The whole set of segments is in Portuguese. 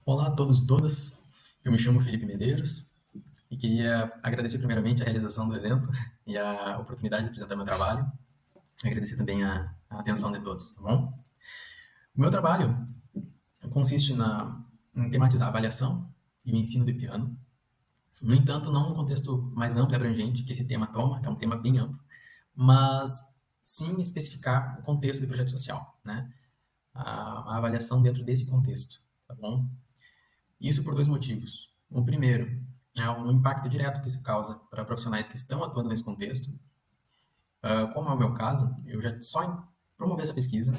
Olá a todos e todas, eu me chamo Felipe Medeiros e queria agradecer primeiramente a realização do evento e a oportunidade de apresentar meu trabalho. Agradecer também a atenção de todos, tá bom? O meu trabalho consiste em tematizar a avaliação e o ensino de piano. No entanto, não num contexto mais amplo e abrangente que esse tema toma, que é um tema bem amplo, mas sim especificar o contexto do projeto social, né? A avaliação dentro desse contexto, tá bom? Isso por dois motivos. O primeiro é um impacto direto que isso causa para profissionais que estão atuando nesse contexto. Como é o meu caso, eu já só em promover essa pesquisa,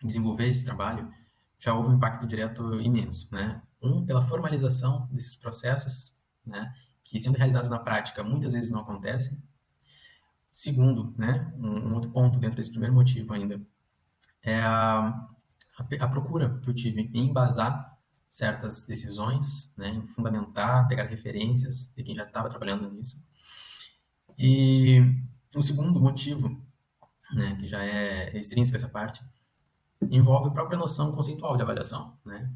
desenvolver esse trabalho, já houve um impacto direto imenso, né? Pela formalização desses processos, né, que sendo realizados na prática muitas vezes não acontecem. Segundo, né, um outro ponto dentro desse primeiro motivo ainda, é a procura que eu tive em embasar certas decisões, né, em fundamentar, pegar referências de quem já estava trabalhando nisso. E o segundo motivo, né, que já é extrínseco essa parte, envolve a própria noção conceitual de avaliação, né,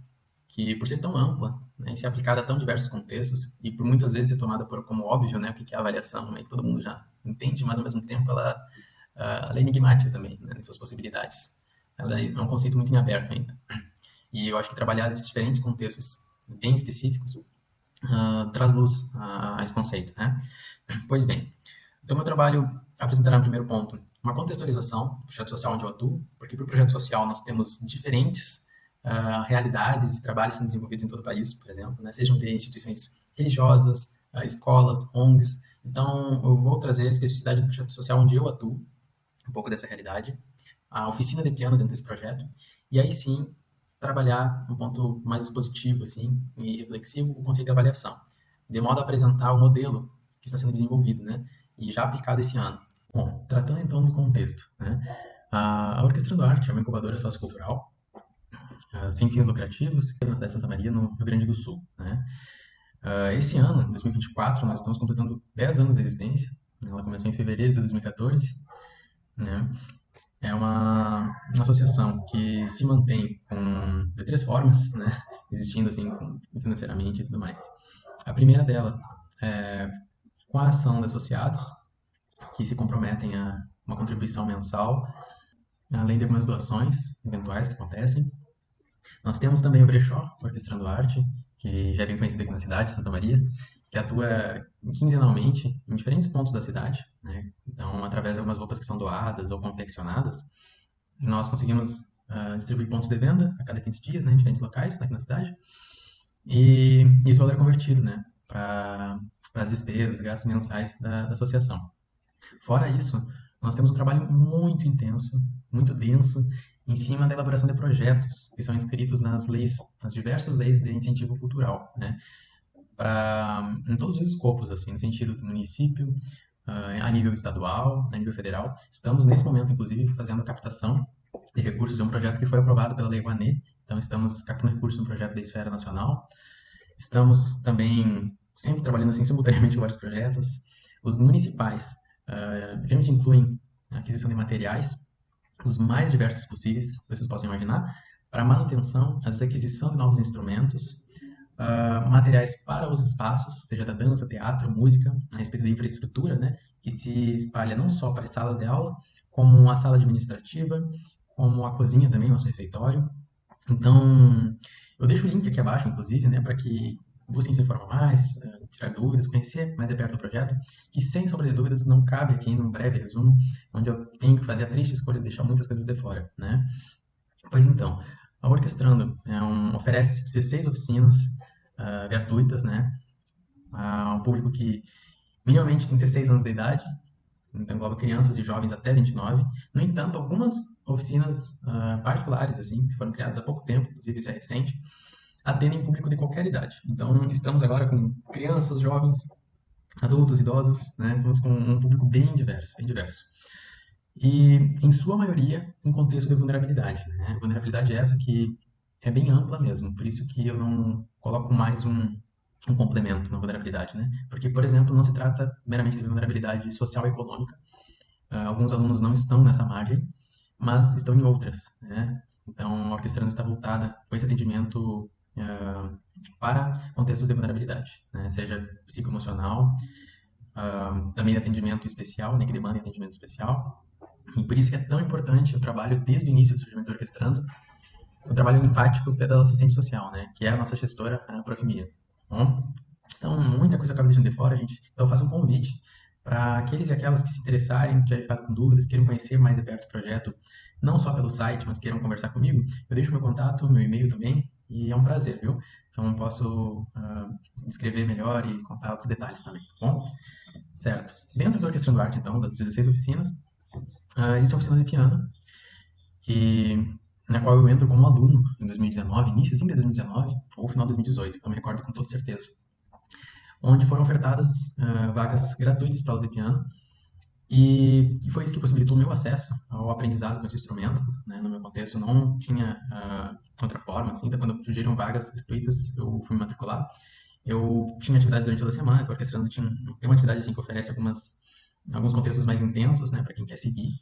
que por ser tão ampla, né, e ser aplicada a tão diversos contextos e por muitas vezes ser tomada como óbvio, né, o que é avaliação, né, que todo mundo já entende, mas ao mesmo tempo ela é enigmática também, né, em suas possibilidades. Ela é um conceito muito em aberto ainda. E eu acho que trabalhar esses diferentes contextos bem específicos traz luz a esse conceito, né? Pois bem, então meu trabalho apresentará no primeiro ponto uma contextualização do projeto social onde eu atuo, porque para o projeto social nós temos diferentes realidades e trabalhos sendo desenvolvidos em todo o país, por exemplo, né? Sejam de instituições religiosas, escolas, ONGs. Então eu vou trazer a especificidade do projeto social onde eu atuo, um pouco dessa realidade, a oficina de piano dentro desse projeto, e aí sim trabalhar um ponto mais expositivo assim, e reflexivo o conceito de avaliação, de modo a apresentar o modelo que está sendo desenvolvido, né, e já aplicado esse ano. Bom, tratando então do contexto, né, a Orquestrando Arte é uma incubadora sociocultural sem fins lucrativos, que é na cidade de Santa Maria, no Rio Grande do Sul, né. Esse ano, 2024, nós estamos completando 10 anos de existência. Ela começou em fevereiro de 2014, né? É uma associação que se mantém de três formas, né? Existindo assim financeiramente e tudo mais. A primeira delas é com a ação de associados que se comprometem a uma contribuição mensal, além de algumas doações eventuais que acontecem. Nós temos também o Brechó, Orquestrando Arte, que já é bem conhecido aqui na cidade, Santa Maria, que atua quinzenalmente em diferentes pontos da cidade, né? Então, através de algumas roupas que são doadas ou confeccionadas, nós conseguimos distribuir pontos de venda a cada 15 dias, né, em diferentes locais aqui na cidade. E esse valor é convertido, né, para as despesas, gastos mensais da associação. Fora isso, nós temos um trabalho muito intenso, muito denso, em cima da elaboração de projetos que são inscritos nas leis, nas diversas leis de incentivo cultural, né, em todos os escopos, assim, no sentido do município, a nível estadual, a nível federal. Estamos, nesse momento, inclusive, fazendo a captação de recursos de um projeto que foi aprovado pela Lei Rouanet. Então, estamos captando recursos no projeto da Esfera Nacional. Estamos também sempre trabalhando assim simultaneamente em vários projetos. Os municipais geralmente incluem a aquisição de materiais, os mais diversos possíveis, vocês possam imaginar, para a manutenção, a aquisição de novos instrumentos, materiais para os espaços, seja da dança, teatro, música, a respeito da infraestrutura, né, que se espalha não só para as salas de aula, como a sala administrativa, como a cozinha também, nosso refeitório. Então, eu deixo o link aqui abaixo, inclusive, né, para que busquem se informar mais, tirar dúvidas, conhecer mais de perto o projeto, que sem sombra de dúvidas não cabe aqui num breve resumo, onde eu tenho que fazer a triste escolha de deixar muitas coisas de fora, né? Pois então, a Orquestrando oferece 16 oficinas gratuitas, né, a um público que minimamente tem 16 anos de idade, então engloba crianças e jovens até 29. No entanto, algumas oficinas particulares, assim, que foram criadas há pouco tempo, inclusive isso é recente, atendem público de qualquer idade. Então, estamos agora com crianças, jovens, adultos, idosos, né? Estamos com um público bem diverso, bem diverso. E, em sua maioria, em contexto de vulnerabilidade, né? Vulnerabilidade é essa que é bem ampla mesmo, por isso que eu não coloco mais um complemento na vulnerabilidade, né? Porque, por exemplo, não se trata meramente de vulnerabilidade social e econômica. Alguns alunos não estão nessa margem, mas estão em outras, né? Então, a orquestrando está voltada com esse atendimento para contextos de vulnerabilidade, né? Seja psicoemocional, também atendimento especial, né, que demanda atendimento especial. E por isso que é tão importante o trabalho desde o início do Surgimento Orquestrando, o trabalho enfático pela assistente social, né, que é a nossa gestora, a Prof. Mia. Bom, então, muita coisa acaba deixando de fora, gente. Então, eu faço um convite para aqueles e aquelas que se interessarem, tiverem ficado com dúvidas, queiram conhecer mais de perto o projeto, não só pelo site, mas queiram conversar comigo. Eu deixo meu contato, meu e-mail também, e é um prazer, viu? Então, posso escrever melhor e contar outros detalhes também, tá bom? Certo. Dentro do Orquestrando Arte, então, das 16 oficinas, existe a oficina de piano, que, na qual eu entro como aluno em 2019, início de 2019, ou final de 2018, eu me recordo com toda certeza, onde foram ofertadas vagas gratuitas para aula de piano, e foi isso que possibilitou o meu acesso ao aprendizado com esse instrumento, né? No meu contexto não tinha outra forma, assim, então quando surgiram vagas gratuitas eu fui me matricular. Eu tinha atividades durante toda a semana, que o Orquestrando tem uma atividade assim que oferece alguns contextos mais intensos, né, para quem quer seguir.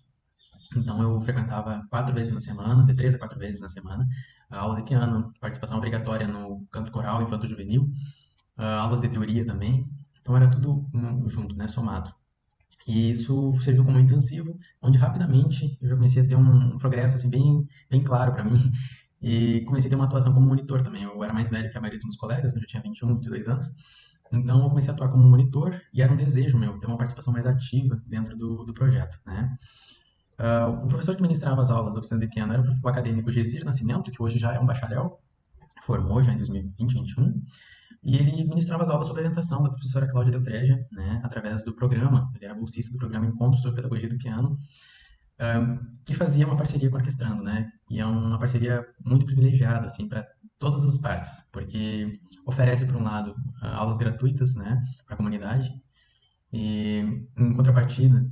Então eu frequentava 4 vezes na semana, de 3 a 4 vezes na semana, a aula de piano, participação obrigatória no canto coral infanto-juvenil, aulas de teoria também. Então era tudo junto, né, somado. E isso serviu como intensivo, onde rapidamente eu já comecei a ter um progresso assim bem claro para mim. E comecei a ter uma atuação como monitor também. Eu era mais velho que a maioria dos meus colegas, né? Eu tinha 21, 22 anos. Então eu comecei a atuar como monitor e era um desejo meu ter uma participação mais ativa dentro do projeto, né? O professor que ministrava as aulas da oficina de piano era o professor acadêmico Gesir Nascimento, que hoje já é um bacharel, formou já em 2020, 2021. E ele ministrava as aulas sob orientação da professora Cláudia Deltreja, né, através do programa, ele era bolsista do programa Encontro sobre Pedagogia do Piano, que fazia uma parceria com a Orquestrando, né, e é uma parceria muito privilegiada, assim, para todas as partes, porque oferece, por um lado, aulas gratuitas, né, para a comunidade, e, em contrapartida,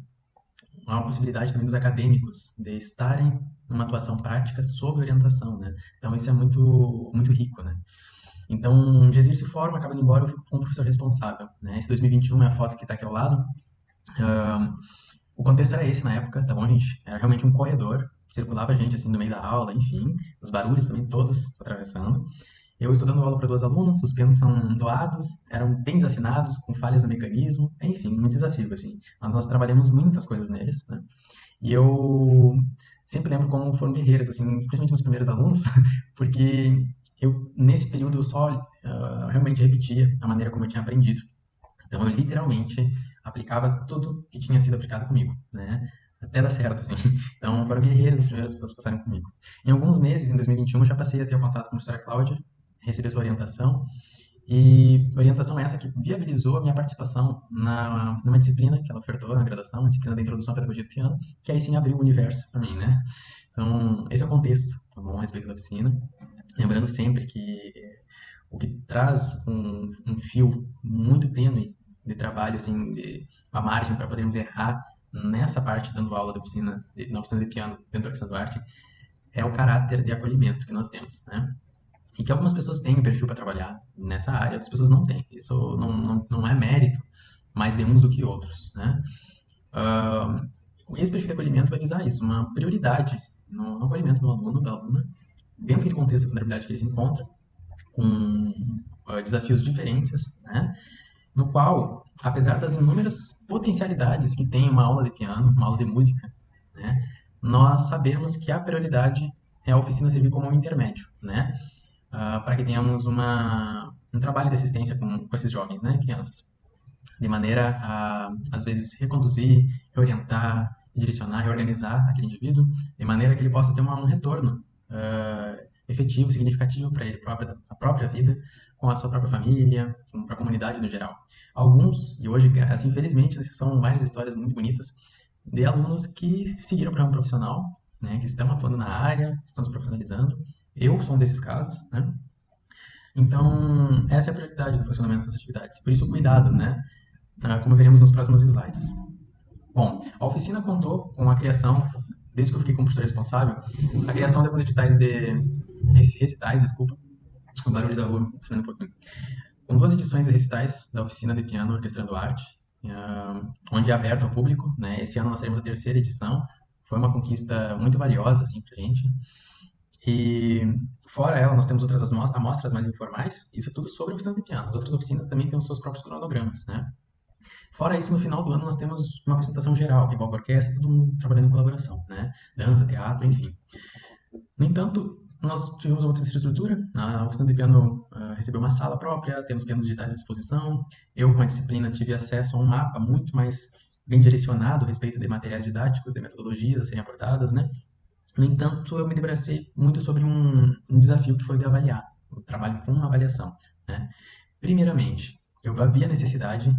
há uma possibilidade também dos acadêmicos de estarem numa atuação prática sob orientação, né, então isso é muito rico, né. Então, o Gesir se forma, acaba indo embora, eu fico como professor responsável, né? Esse 2021 é a foto que está aqui ao lado. Ah, o contexto era esse na época, tá bom, gente? Era realmente um corredor, circulava gente assim no meio da aula, enfim, os barulhos também todos atravessando. Eu estou dando aula para 2 alunos, os pianos são doados, eram bem desafinados, com falhas no mecanismo, enfim, um desafio, assim. Mas nós trabalhamos muitas coisas neles, né? E eu sempre lembro como foram guerreiras, assim, especialmente nos primeiros alunos, porque eu, nesse período, eu só realmente repetia a maneira como eu tinha aprendido. Então, eu literalmente aplicava tudo que tinha sido aplicado comigo, né? Até dar certo, assim. Então, foram guerreiras as primeiras pessoas que passaram comigo. Em alguns meses, em 2021, eu já passei a ter contato com a professora Cláudia, receber sua orientação, e orientação essa que viabilizou a minha participação numa disciplina que ela ofertou na graduação, uma disciplina da Introdução à Pedagogia do Piano, que aí sim abriu o universo para mim, né? Então, esse é o contexto, tá bom, a respeito da oficina. Lembrando sempre que o que traz um fio muito tênue de trabalho, assim, de uma margem para podermos errar nessa parte dando aula na oficina de piano dentro da Orquestra do Arte, é o caráter de acolhimento que nós temos, né? E que algumas pessoas têm o perfil para trabalhar nessa área, outras pessoas não têm. Isso não é mérito mais de uns do que outros, né? Uh, esse perfil de acolhimento vai visar isso, uma prioridade no acolhimento do aluno, da aluna, dentro daquele contexto de vulnerabilidade que ele se encontra, com desafios diferentes, né? No qual, apesar das inúmeras potencialidades que tem uma aula de piano, uma aula de música, né? Nós sabemos que a prioridade é a oficina servir como um intermédio, né? Para que tenhamos um trabalho de assistência com esses jovens, né, crianças, de maneira a, às vezes, reconduzir, reorientar, direcionar, reorganizar aquele indivíduo, de maneira que ele possa ter um retorno efetivo, significativo para ele, a própria vida, com a sua própria família, para a comunidade no geral. Alguns, e hoje, assim, infelizmente, essas são várias histórias muito bonitas, de alunos que seguiram para um profissional, né, que estão atuando na área, estão se profissionalizando. Eu sou um desses casos, né? Então, essa é a prioridade do funcionamento dessas atividades. Por isso, o cuidado, né? Como veremos nos próximos slides. Bom, a oficina contou com a criação, desde que eu fiquei como professor responsável, a criação de alguns editais recitais, desculpa, o barulho da rua, um pouquinho, com 2 edições de recitais da oficina de piano Orquestrando Arte, onde é aberto ao público, né? Esse ano nós teremos a terceira edição, foi uma conquista muito valiosa, assim, pra gente. E fora ela, nós temos outras amostras mais informais, isso tudo sobre a oficina de piano. As outras oficinas também têm os seus próprios cronogramas, né? Fora isso, no final do ano nós temos uma apresentação geral, que envolve a orquestra, todo mundo trabalhando em colaboração, né? Dança, teatro, enfim. No entanto, nós tivemos uma outra estrutura. A oficina de piano recebeu uma sala própria, temos pianos digitais à disposição. Eu, com a disciplina, tive acesso a um mapa muito mais bem direcionado a respeito de materiais didáticos, de metodologias a serem abordadas, né? No entanto, eu me debrucei muito sobre um desafio que foi de avaliar, o trabalho com avaliação, né? Primeiramente, eu havia necessidade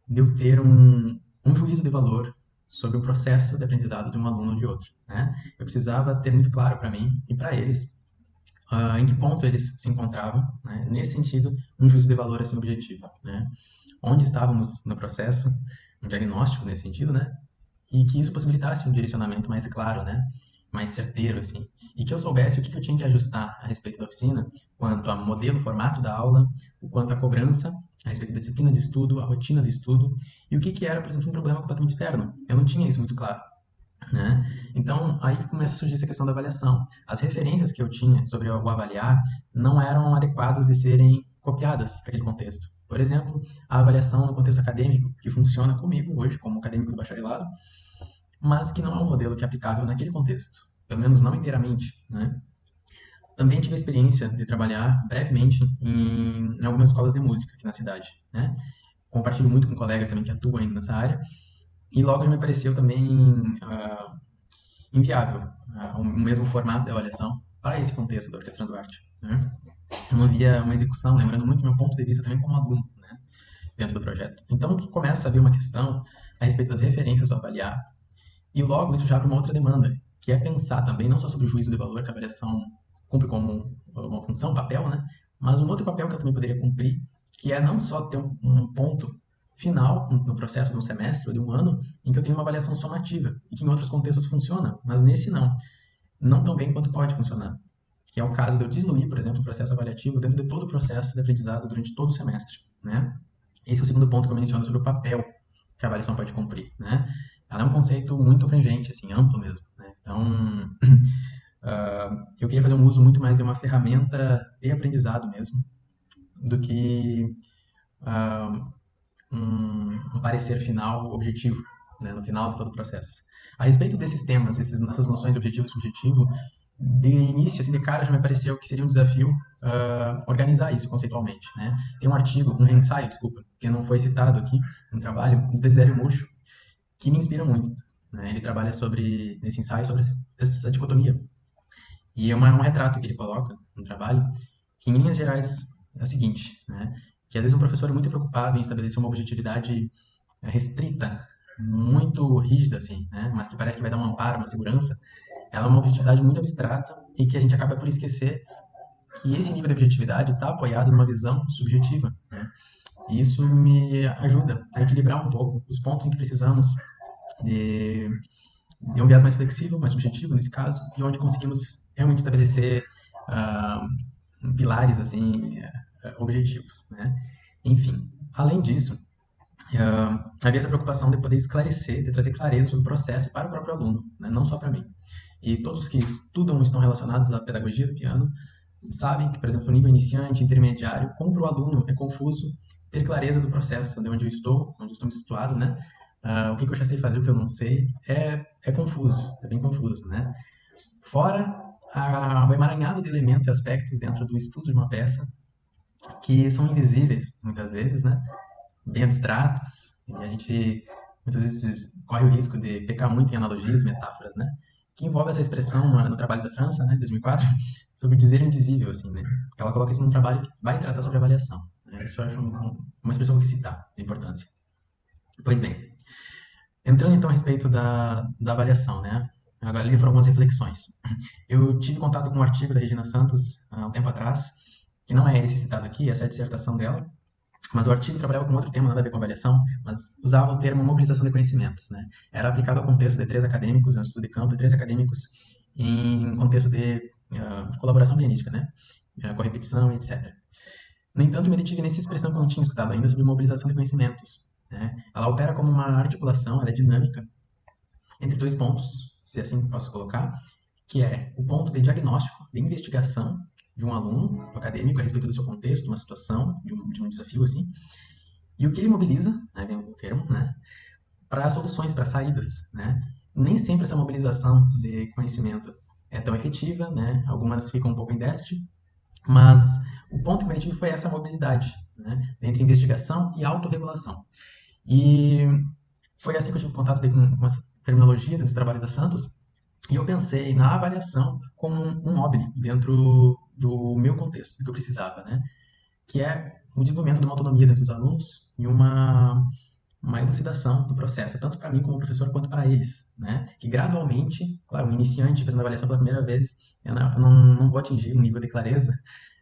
de eu ter um juízo de valor sobre o processo de aprendizado de um aluno ou de outro, né? Eu precisava ter muito claro para mim e para eles em que ponto eles se encontravam, né? Nesse sentido, um juízo de valor assim objetivo, né? Onde estávamos no processo, um diagnóstico nesse sentido, né? E que isso possibilitasse um direcionamento mais claro, né? Mais certeiro, assim. E que eu soubesse o que eu tinha que ajustar a respeito da oficina, quanto a modelo, formato da aula, o quanto a cobrança, a respeito da disciplina de estudo, a rotina de estudo, e o que era, por exemplo, um problema completamente externo. Eu não tinha isso muito claro, né? Então, aí que começa a surgir essa questão da avaliação. As referências que eu tinha sobre o avaliar não eram adequadas de serem copiadas para aquele contexto. Por exemplo, a avaliação no contexto acadêmico, que funciona comigo hoje como acadêmico do bacharelado, mas que não é um modelo que é aplicável naquele contexto, pelo menos não inteiramente, né? Também tive a experiência de trabalhar brevemente em algumas escolas de música aqui na cidade, né? Compartilho muito com colegas também que atuam nessa área, e logo já me pareceu também inviável o mesmo formato de avaliação para esse contexto da Orquestrando Arte, né? Eu não via uma execução, lembrando muito meu ponto de vista também como aluno, né, dentro do projeto. Então, começa a haver uma questão a respeito das referências do avaliar, e logo isso já abre uma outra demanda, que é pensar também não só sobre o juízo de valor que a avaliação cumpre como uma função, papel, né? Mas um outro papel que ela também poderia cumprir, que é não só ter um ponto final no processo de um semestre ou de um ano, em que eu tenho uma avaliação somativa, e que em outros contextos funciona, mas nesse não. Não tão bem quanto pode funcionar. Que é o caso de eu diluir, por exemplo, o processo avaliativo dentro de todo o processo de aprendizado durante todo o semestre, né? Esse é o segundo ponto que eu menciono sobre o papel que a avaliação pode cumprir, né? Ela é um conceito muito abrangente, assim, amplo mesmo, né? Então, eu queria fazer um uso muito mais de uma ferramenta de aprendizado mesmo, do que um parecer final objetivo, né, no final de todo o processo. A respeito desses temas, essas noções de objetivo e subjetivo, de início, assim, de cara, já me pareceu que seria um desafio organizar isso conceitualmente, né? Tem um artigo, um ensaio, desculpa, que não foi citado aqui no trabalho, do Desidério Murcho, que me inspira muito, né? Ele trabalha nesse ensaio sobre essa dicotomia. E é um retrato que ele coloca no trabalho, que em linhas gerais é o seguinte, né? Que às vezes um professor é muito preocupado em estabelecer uma objetividade restrita, muito rígida, assim, né? Mas que parece que vai dar um amparo, uma segurança. Ela é uma objetividade muito abstrata e que a gente acaba por esquecer que esse nível de objetividade está apoiado numa visão subjetiva, né? E isso me ajuda a equilibrar um pouco os pontos em que precisamos de, de um viés mais flexível, mais subjetivo nesse caso, e onde conseguimos realmente estabelecer ah, pilares assim objetivos, né? Enfim, além disso, havia essa preocupação de poder esclarecer, de trazer clareza sobre o processo para o próprio aluno, né? Não só para mim. E todos que estudam estão relacionados à pedagogia do piano sabem que, por exemplo, no nível iniciante, intermediário, como para o aluno é confuso ter clareza do processo, de onde eu estou me situado, né? O que eu já sei fazer, o que eu não sei, é confuso, é bem confuso, né? Fora o emaranhado de elementos e aspectos dentro do estudo de uma peça que são invisíveis, muitas vezes, né? Bem abstratos, e a gente muitas vezes corre o risco de pecar muito em analogias, metáforas, né? Que envolve essa expressão no trabalho da França, né, 2004, sobre dizer o indizível, assim, né? Ela coloca isso num trabalho que vai tratar sobre avaliação, né? Isso eu acho uma expressão que citar, de importância. Pois bem, entrando então a respeito da avaliação, né? Agora ali foram algumas reflexões. Eu tive contato com um artigo da Regina Santos há um tempo atrás, que não é esse citado aqui, essa é a dissertação dela, mas o artigo trabalhava com outro tema, nada a ver com avaliação, mas usava o termo mobilização de conhecimentos, né? Era aplicado ao contexto de três acadêmicos, um estudo de campo de três acadêmicos em contexto de colaboração pianística, né? Com repetição, etc. No entanto, me detive nessa expressão que eu não tinha escutado ainda sobre mobilização de conhecimentos, né? Ela opera como uma articulação, ela é dinâmica, entre dois pontos, se assim posso colocar, que é o ponto de diagnóstico, de investigação de um aluno, do acadêmico, a respeito do seu contexto, de uma situação, de um desafio, assim, e o que ele mobiliza, né, vem o termo, né, para soluções, para saídas, né. Nem sempre essa mobilização de conhecimento é tão efetiva, né, algumas ficam um pouco em déficit, mas o ponto que me atingiu foi essa mobilidade, né, entre investigação e autorregulação. E foi assim que eu tive contato com essa terminologia dentro do trabalho da Santos, e eu pensei na avaliação como um mobile dentro do meu contexto, do que eu precisava, né? Que é o desenvolvimento de uma autonomia dentro dos alunos e uma elucidação do processo, tanto para mim como professor, quanto para eles, né? Que gradualmente, claro, um iniciante fazendo a avaliação pela primeira vez, eu não vou atingir um nível de clareza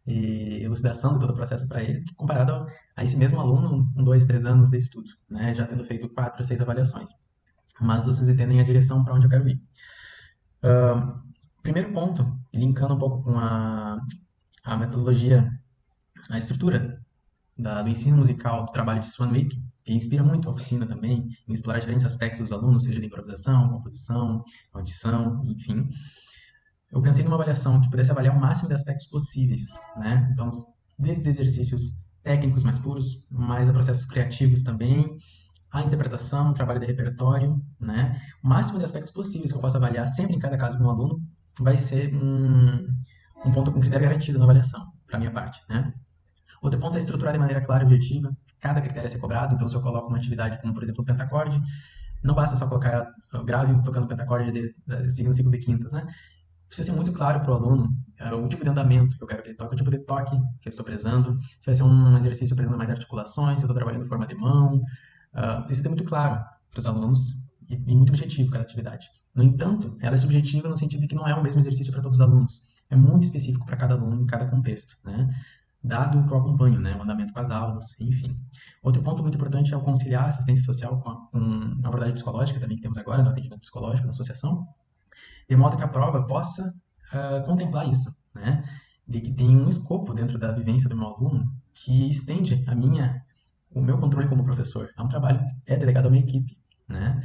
e elucidação de todo o processo para ele, comparado a esse mesmo aluno com 2, 3 anos de estudo, né? Já tendo feito 4, 6 avaliações. Mas vocês entendem a direção para onde eu quero ir. Primeiro ponto, linkando um pouco com a metodologia, a estrutura do ensino musical, do trabalho de Swanwick, que inspira muito a oficina também, em explorar diferentes aspectos dos alunos, seja de improvisação, composição, audição, enfim. Eu pensei numa avaliação que pudesse avaliar o máximo de aspectos possíveis, né? Então, desde exercícios técnicos mais puros, mais a processos criativos também, a interpretação, o trabalho de repertório, né? O máximo de aspectos possíveis que eu posso avaliar sempre em cada caso com um aluno vai ser um ponto com critério garantido na avaliação, para minha parte, né? Outro ponto é estruturar de maneira clara e objetiva cada critério a ser cobrado. Então, se eu coloco uma atividade como, por exemplo, o pentacorde, não basta só colocar grave tocando pentacorde seguindo o ciclo de quintas, né? Precisa ser muito claro para o aluno o tipo de andamento que eu quero que ele toque, o tipo de toque que eu estou prezando, se vai ser um exercício prezando mais articulações, se eu estou trabalhando em forma de mão. Precisa ser muito claro para os alunos e muito objetivo cada atividade. No entanto, ela é subjetiva no sentido de que não é o mesmo exercício para todos os alunos. É muito específico para cada aluno, em cada contexto, né? Dado que eu acompanho, né, o andamento com as aulas, enfim. Outro ponto muito importante é o conciliar a assistência social com a abordagem psicológica também que temos agora, no atendimento psicológico, na associação, de modo que a prova possa contemplar isso, né? De que tem um escopo dentro da vivência do meu aluno que estende o meu controle como professor. É um trabalho que é delegado a uma equipe, né?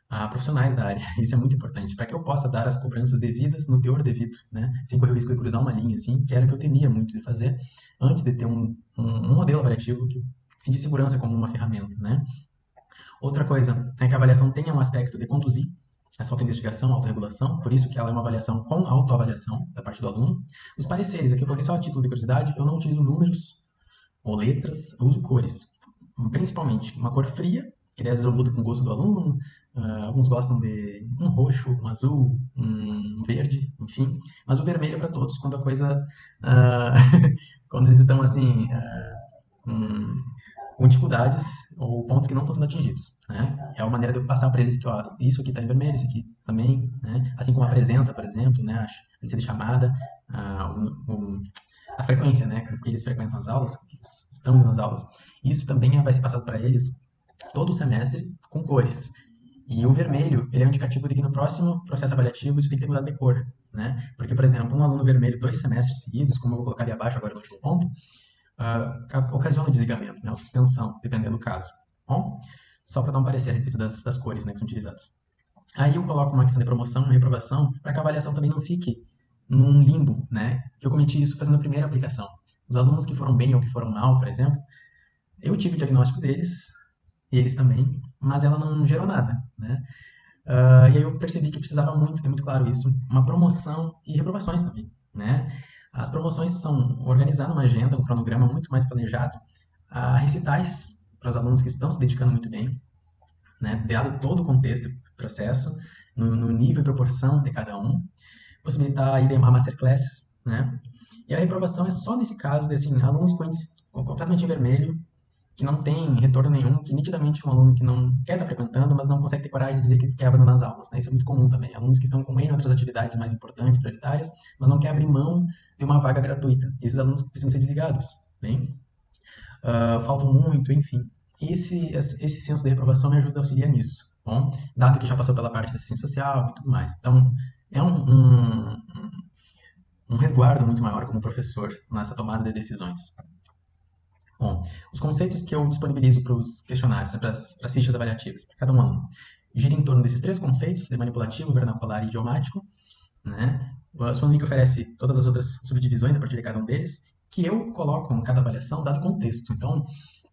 A profissionais da área. Isso é muito importante, para que eu possa dar as cobranças devidas no teor devido, né? Sem correr o risco de cruzar uma linha, assim, que era o que eu temia muito de fazer, antes de ter um modelo avaliativo que de segurança como uma ferramenta, né? Outra coisa é que a avaliação tenha um aspecto de conduzir essa autoinvestigação, autorregulação, por isso que ela é uma avaliação com autoavaliação da parte do aluno. Os pareceres, aqui eu coloquei só a título de curiosidade, eu não utilizo números ou letras, eu uso cores. Principalmente uma cor fria, que às vezes eu mudo com o gosto do aluno, alguns gostam de um roxo, um azul, um verde, enfim, mas o vermelho é para todos, quando a coisa, quando eles estão assim, com dificuldades ou pontos que não estão sendo atingidos, né? É uma maneira de eu passar para eles que, ó, isso aqui está em vermelho, isso aqui também, né? Assim como a presença, por exemplo, né? A lista de chamada, a frequência, né? Que eles frequentam as aulas, que eles estão nas aulas. Isso também vai ser passado para eles todo o semestre com cores. E o vermelho, ele é um indicativo de que no próximo processo avaliativo isso tem que ter mudado de cor, né? Porque, por exemplo, um aluno vermelho 2 semestres seguidos, como eu vou colocar ali abaixo agora no último ponto, ocasiona desligamento, né, ou suspensão, dependendo do caso. Bom, só para dar um parecer a respeito das cores, né, que são utilizadas. Aí eu coloco uma questão de promoção, uma reprovação, para que a avaliação também não fique num limbo, né? Que eu cometi isso fazendo a primeira aplicação. Os alunos que foram bem ou que foram mal, por exemplo, eu tive o diagnóstico deles, e eles também, mas ela não gerou nada, né? E aí eu percebi que precisava muito, ter muito claro isso, uma promoção e reprovações também, né? As promoções são organizar uma agenda, um cronograma muito mais planejado, recitais para os alunos que estão se dedicando muito bem, né? Dado todo o contexto e processo, no nível e proporção de cada um, possibilitar aí a masterclasses, né? E a reprovação é só nesse caso de assim, alunos completamente em vermelho, que não tem retorno nenhum, que nitidamente um aluno que não quer estar frequentando, mas não consegue ter coragem de dizer que quer abandonar as aulas, né? Isso é muito comum também. Alunos que estão com N outras atividades mais importantes, prioritárias, mas não quer abrir mão de uma vaga gratuita. Esses alunos precisam ser desligados, bem? Faltam muito, enfim. Esse senso de reprovação me ajuda a auxiliar nisso, bom? Dado que já passou pela parte da assistência social e tudo mais. Então, é um resguardo muito maior como professor nessa tomada de decisões. Bom, os conceitos que eu disponibilizo para os questionários, né, para as fichas avaliativas, para cada um aluno, gira em torno desses 3 conceitos, de manipulativo, vernacular e idiomático, né? A Swanwick oferece todas as outras subdivisões a partir de cada um deles, que eu coloco em cada avaliação dado o contexto. Então,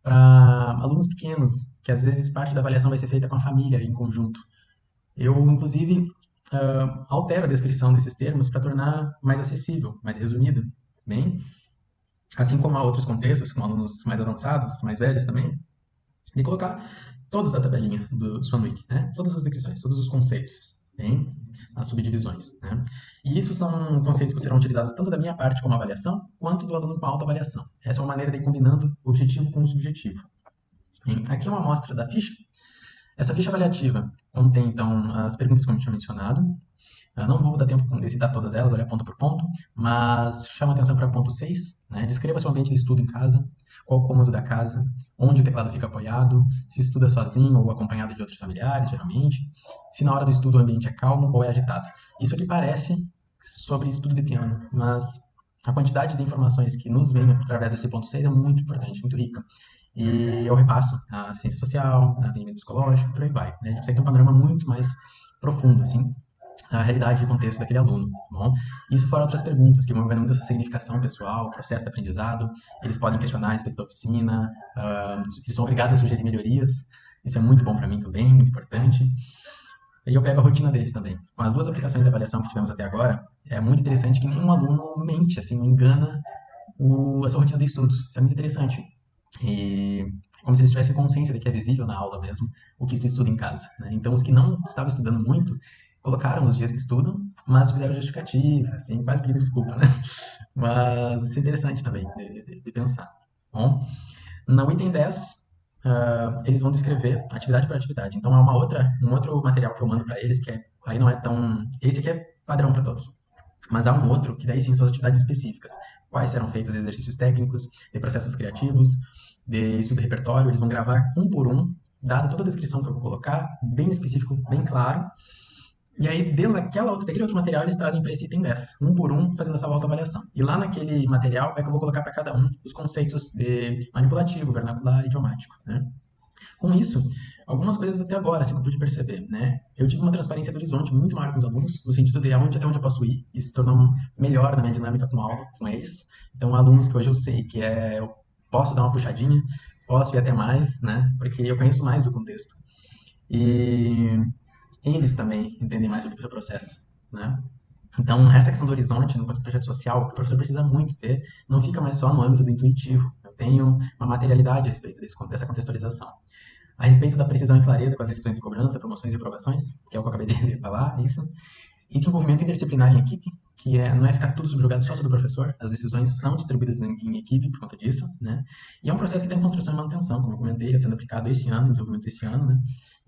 para alunos pequenos, que às vezes parte da avaliação vai ser feita com a família em conjunto, eu, inclusive, altero a descrição desses termos para tornar mais acessível, mais resumido, bem? Assim como há outros contextos, com alunos mais avançados, mais velhos também, de colocar todos a tabelinha do Swanwick, né? Todas as descrições, todos os conceitos, bem? As subdivisões, né? E isso são conceitos que serão utilizados tanto da minha parte como avaliação, quanto do aluno com autoavaliação. Essa é uma maneira de ir combinando o objetivo com o subjetivo. Bem, aqui é uma amostra da ficha. Essa ficha avaliativa contém, então, as perguntas como eu tinha mencionado. Eu não vou dar tempo de citar todas elas, olhar ponto por ponto, mas chama atenção para ponto 6, né? Descreva seu ambiente de estudo em casa, qual o cômodo da casa, onde o teclado fica apoiado, se estuda sozinho ou acompanhado de outros familiares, geralmente, se na hora do estudo o ambiente é calmo ou é agitado. Isso aqui parece sobre estudo de piano, mas a quantidade de informações que nos vem através desse ponto 6 é muito importante, muito rica. E eu repasso a ciência social, a atendimento psicológico, por aí vai. Né? A gente consegue ter um panorama muito mais profundo, assim, a realidade e contexto daquele aluno, tá bom? Isso fora outras perguntas que vão envolvendo muito essa significação pessoal, processo de aprendizado, eles podem questionar a respeito da oficina, eles são obrigados a sugerir melhorias, isso é muito bom para mim também, muito importante. E eu pego a rotina deles também. Com as duas aplicações de avaliação que tivemos até agora, é muito interessante que nenhum aluno mente, assim, engana a sua rotina de estudos. Isso é muito interessante. E é como se eles tivessem consciência de que é visível na aula mesmo o que estuda em casa, né? Então, os que não estavam estudando muito, colocaram os dias que estudam, mas fizeram justificativa, assim, quase pedindo desculpa, né? Mas isso é interessante também de pensar. Bom, no item 10, eles vão descrever atividade por atividade. Então, há um outro material que eu mando para eles que aí não é tão... Esse aqui é padrão para todos. Mas há um outro que daí sim são as atividades específicas. Quais serão feitos exercícios técnicos, de processos criativos, de estudo de repertório. Eles vão gravar um por um, dada toda a descrição que eu vou colocar, bem específico, bem claro. E aí, dentro daquele outro material, eles trazem para esse item 10, um por um, fazendo essa autoavaliação. E lá naquele material é que eu vou colocar para cada um os conceitos de manipulativo, vernacular e idiomático, né? Com isso, algumas coisas até agora, assim, que eu pude perceber, né? Eu tive uma transparência do horizonte muito maior com os alunos, no sentido de até onde eu posso ir. Isso se tornou melhor na minha dinâmica com a aula, com eles. Então, alunos que hoje eu sei que eu posso dar uma puxadinha, posso ir até mais, né? Porque eu conheço mais do contexto. E eles também entendem mais sobre o processo, né? Então, essa questão do horizonte no contexto do projeto social, que o professor precisa muito ter, não fica mais só no âmbito do intuitivo. Eu tenho uma materialidade a respeito dessa contextualização. A respeito da precisão e clareza com as decisões de cobrança, promoções e aprovações, que é o que eu acabei de falar, isso. Esse envolvimento interdisciplinar em equipe, não é ficar tudo subjugado só sobre o professor, as decisões são distribuídas em equipe por conta disso, né? E é um processo que tem construção e manutenção, como eu comentei, ele está sendo aplicado esse ano, desenvolvimento esse ano, né?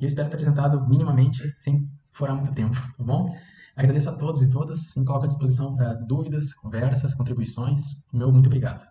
E eu espero ter apresentado minimamente, sem furar muito tempo, tá bom? Agradeço a todos e todas, me coloco à disposição para dúvidas, conversas, contribuições. Meu muito obrigado.